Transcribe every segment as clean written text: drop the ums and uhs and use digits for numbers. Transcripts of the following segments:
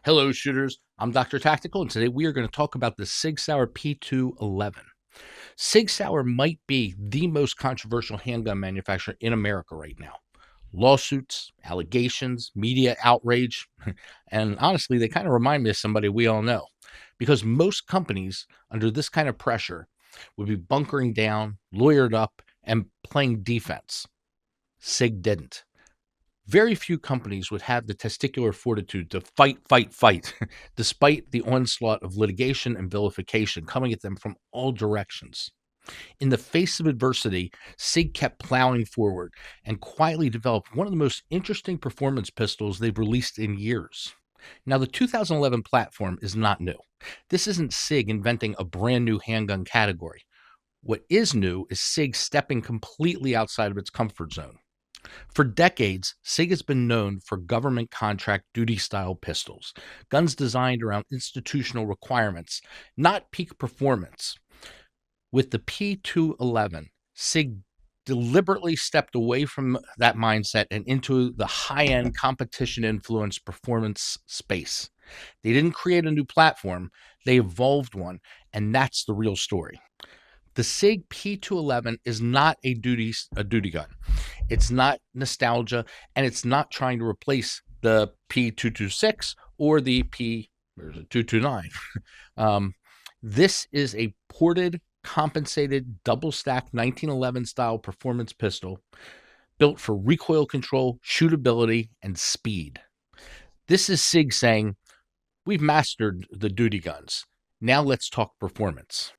Hello, shooters. I'm Dr. Tactical, and today we are going to talk about the Sig Sauer P211. Sig Sauer might be the most controversial handgun manufacturer in America right now. Lawsuits, allegations, media outrage, and honestly, they kind of remind me of somebody we all know. Because most companies, under this kind of pressure, would be bunkering down, lawyered up, and playing defense. SIG didn't. Very few companies would have the testicular fortitude to fight, despite the onslaught of litigation and vilification coming at them from all directions. In the face of adversity, SIG kept plowing forward and quietly developed one of the most interesting performance pistols they've released in years. Now, the 2011 platform is not new. This isn't SIG inventing a brand new handgun category. What is new is SIG stepping completely outside of its comfort zone. For decades, SIG has been known for government contract duty style pistols, guns designed around institutional requirements, not peak performance. With the P211, SIG deliberately stepped away from that mindset and into the high-end competition-influenced performance space. They didn't create a new platform, they evolved one, and that's the real story. The SIG P211 is not a duty gun. It's not nostalgia, and it's not trying to replace the P226 or the P229. This is a ported, compensated, double-stack 1911 style performance pistol built for recoil control, shootability, and speed. This is SIG saying, we've mastered the duty guns. Now let's talk performance.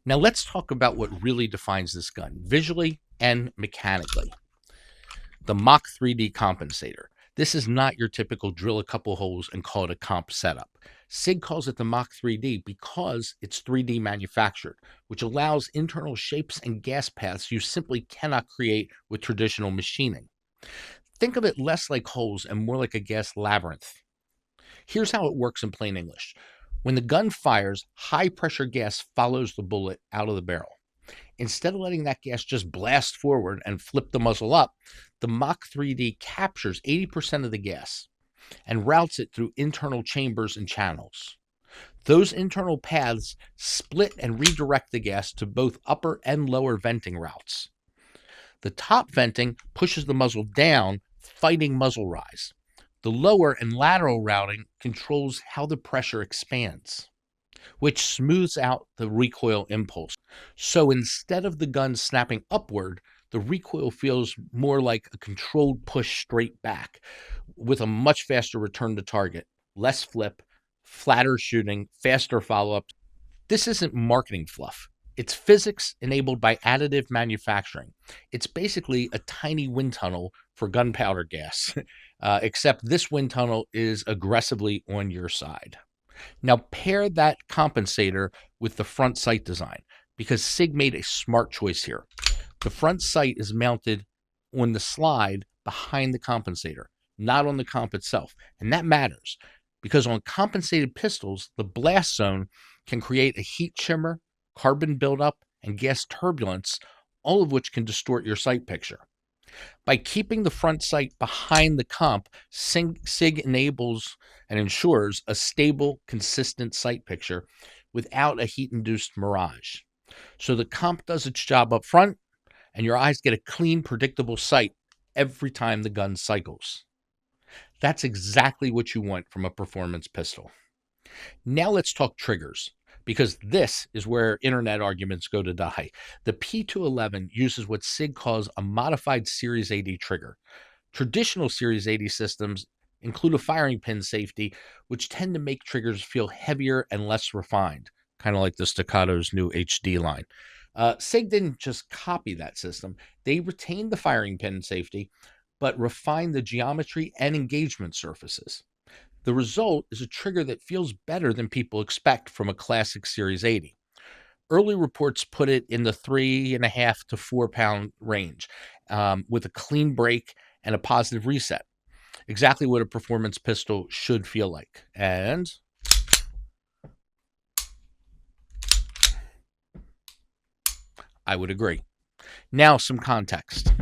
Now let's talk about what really defines this gun, visually and mechanically. The Mach 3D compensator. This is not your typical drill a couple holes and call it a comp setup. SIG calls it the Mach 3D because it's 3D manufactured, which allows internal shapes and gas paths you simply cannot create with traditional machining. Think of it less like holes and more like a gas labyrinth. Here's how it works in plain English. When the gun fires, high-pressure gas follows the bullet out of the barrel. Instead of letting that gas just blast forward and flip the muzzle up, the Mach 3D captures 80% of the gas and routes it through internal chambers and channels. Those internal paths split and redirect the gas to both upper and lower venting routes. The top venting pushes the muzzle down, fighting muzzle rise. The lower and lateral routing controls how the pressure expands, which smooths out the recoil impulse. So instead of the gun snapping upward, the recoil feels more like a controlled push straight back with a much faster return to target, less flip, flatter shooting, faster follow-up. This isn't marketing fluff. It's physics enabled by additive manufacturing. It's basically a tiny wind tunnel for gunpowder gas, except this wind tunnel is aggressively on your side. Now pair that compensator with the front sight design, because SIG made a smart choice here. The front sight is mounted on the slide behind the compensator, not on the comp itself. And that matters, because on compensated pistols, the blast zone can create a heat shimmer, carbon buildup, and gas turbulence, all of which can distort your sight picture. By keeping the front sight behind the comp, SIG enables and ensures a stable, consistent sight picture without a heat-induced mirage. So the comp does its job up front, and your eyes get a clean, predictable sight every time the gun cycles. That's exactly what you want from a performance pistol. Now let's talk triggers, because this is where internet arguments go to die. The P211 uses what SIG calls a modified Series 80 trigger. Traditional Series 80 systems include a firing pin safety, which tend to make triggers feel heavier and less refined, kind of like the Staccato's new HD line. SIG didn't just copy that system. They retained the firing pin safety, but refined the geometry and engagement surfaces. The result is a trigger that feels better than people expect from a classic Series 80. Early reports put it in the 3.5 to 4 pound range, with a clean break and a positive reset. Exactly what a performance pistol should feel like. And I would agree. Now some context.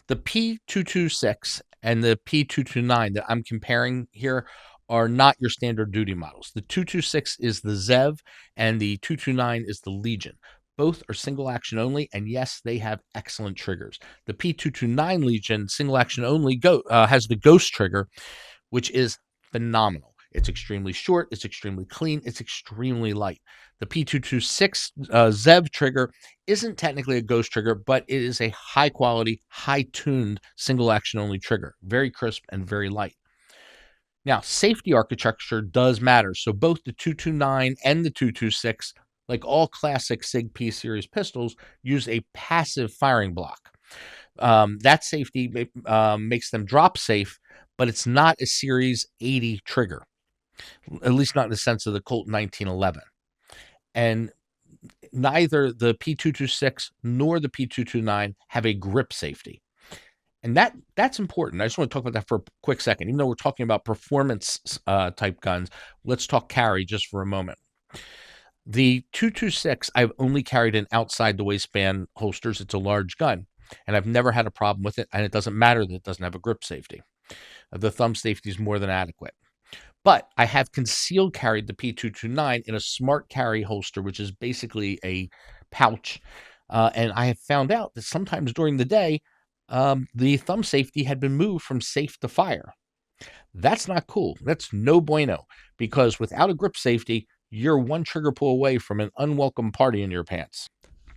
The P226 and the P229 that I'm comparing here are not your standard duty models. The 226 is the Zev and the 229 is the Legion. Both are single action only, and yes, they have excellent triggers. The P229 Legion single action only has the Ghost trigger, which is phenomenal. It's extremely short, it's extremely clean, it's extremely light. The P226 Zev trigger isn't technically a Ghost trigger, but it is a high quality, high tuned single action only trigger. Very crisp and very light. Now, safety architecture does matter. So both the 229 and the 226, like all classic SIG P series pistols, use a passive firing block. That safety makes them drop safe, but it's not a Series 80 trigger, at least not in the sense of the Colt 1911. And neither the P226 nor the P229 have a grip safety. And that's important. I just want to talk about that for a quick second. Even though we're talking about performance type guns, let's talk carry just for a moment. The 226, I've only carried in outside the waistband holsters. It's a large gun, and I've never had a problem with it, and it doesn't matter that it doesn't have a grip safety. The thumb safety is more than adequate. But I have concealed carried the P229 in a smart carry holster, which is basically a pouch. And I have found out that sometimes during the day, the thumb safety had been moved from safe to fire. That's not cool. That's no bueno, because without a grip safety, you're one trigger pull away from an unwelcome party in your pants.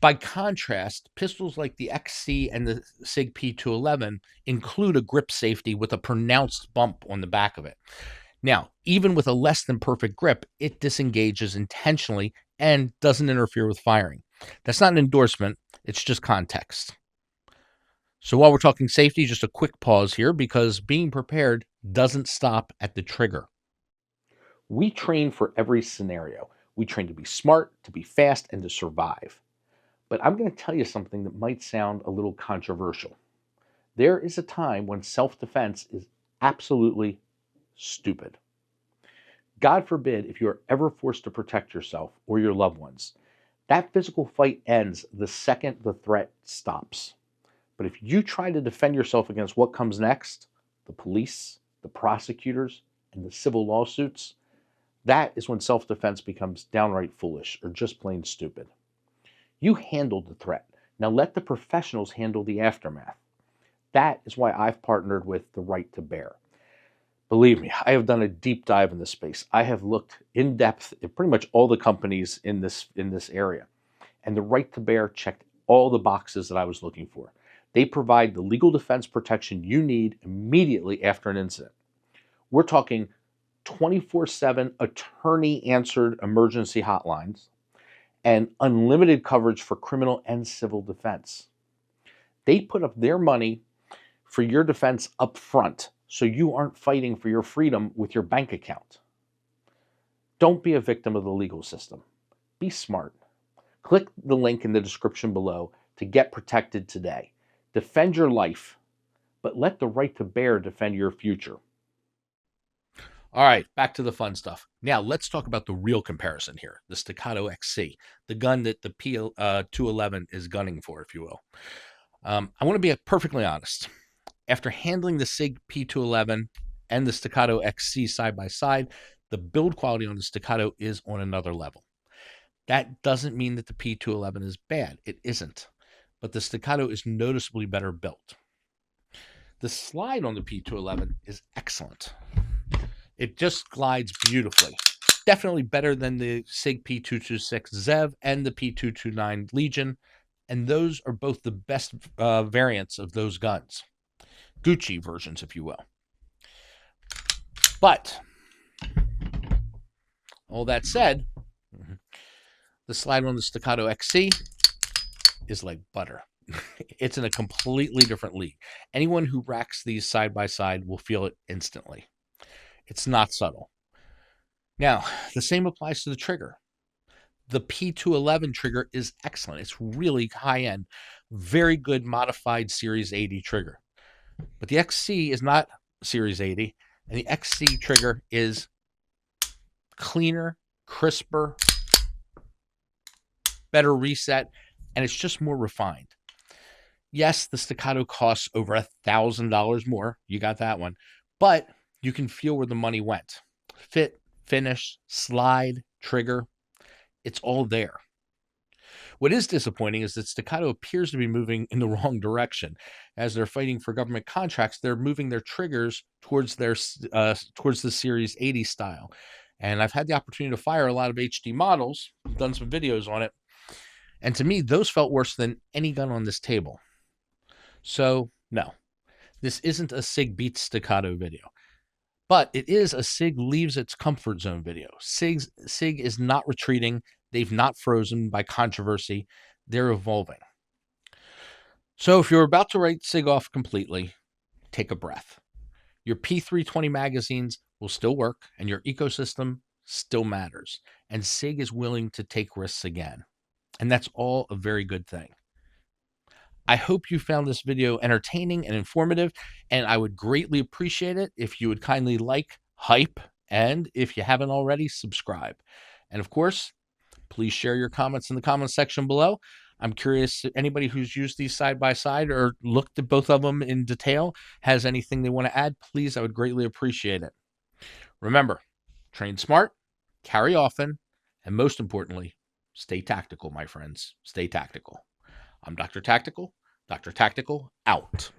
By contrast, pistols like the XC and the SIG P211 include a grip safety with a pronounced bump on the back of it. Now, even with a less than perfect grip, it disengages intentionally and doesn't interfere with firing. That's not an endorsement, it's just context. So while we're talking safety, just a quick pause here, because being prepared doesn't stop at the trigger. We train for every scenario. We train to be smart, to be fast, and to survive. But I'm going to tell you something that might sound a little controversial. There is a time when self-defense is absolutely stupid. God forbid if you are ever forced to protect yourself or your loved ones. That physical fight ends the second the threat stops. But if you try to defend yourself against what comes next, the police, the prosecutors, and the civil lawsuits, that is when self-defense becomes downright foolish or just plain stupid. You handled the threat. Now let the professionals handle the aftermath. That is why I've partnered with the Right to Bear. Believe me, I have done a deep dive in this space. I have looked in depth at pretty much all the companies in this area. And the Right to Bear checked all the boxes that I was looking for. They provide the legal defense protection you need immediately after an incident. We're talking 24/7 attorney-answered emergency hotlines and unlimited coverage for criminal and civil defense. They put up their money for your defense up front, so you aren't fighting for your freedom with your bank account. Don't be a victim of the legal system. Be smart. Click the link in the description below to get protected today. Defend your life, but let the Right to Bear defend your future. All right, back to the fun stuff. Now, let's talk about the real comparison here, the Staccato XC, the gun that the P211 is gunning for, if you will. I want to be perfectly honest. After handling the SIG P211 and the Staccato XC side by side, the build quality on the Staccato is on another level. That doesn't mean that the P211 is bad. It isn't. But the Staccato is noticeably better built. The slide on the P211 is excellent. It just glides beautifully. Definitely better than the SIG P226 Zev and the P229 Legion. And those are both the best variants of those guns. Gucci versions, if you will. But all that said, the slide on the Staccato XC is like butter. It's in a completely different league. Anyone who racks these side by side will feel it instantly. It's not subtle. Now, the same applies to the trigger. The P211 trigger is excellent. It's really high-end, very good modified Series 80 trigger. But the XC is not Series 80, and the XC trigger is cleaner, crisper, better reset, and it's just more refined. Yes, the Staccato costs over $1,000 more. You got that one. But you can feel where the money went. fit, finish, slide, trigger. It's all there. What is disappointing is that Staccato appears to be moving in the wrong direction. As they're fighting for government contracts, they're moving their triggers towards towards the Series 80 style. And I've had the opportunity to fire a lot of HD models, done some videos on it, and to me, those felt worse than any gun on this table. So, no, this isn't a SIG beats Staccato video, but it is a SIG leaves its comfort zone video. SIG is not retreating. They've not frozen by controversy. They're evolving. So if you're about to write SIG off completely, take a breath. Your P320 magazines will still work, and your ecosystem still matters. And SIG is willing to take risks again. And that's all a very good thing. I hope you found this video entertaining and informative, and I would greatly appreciate it if you would kindly like, hype, and if you haven't already, subscribe. And of course, please share your comments in the comments section below. I'm curious if anybody who's used these side by side or looked at both of them in detail has anything they want to add. Please, I would greatly appreciate it. Remember, train smart, carry often, and most importantly, stay tactical, my friends. Stay tactical. I'm Dr. Tactical. Dr. Tactical out.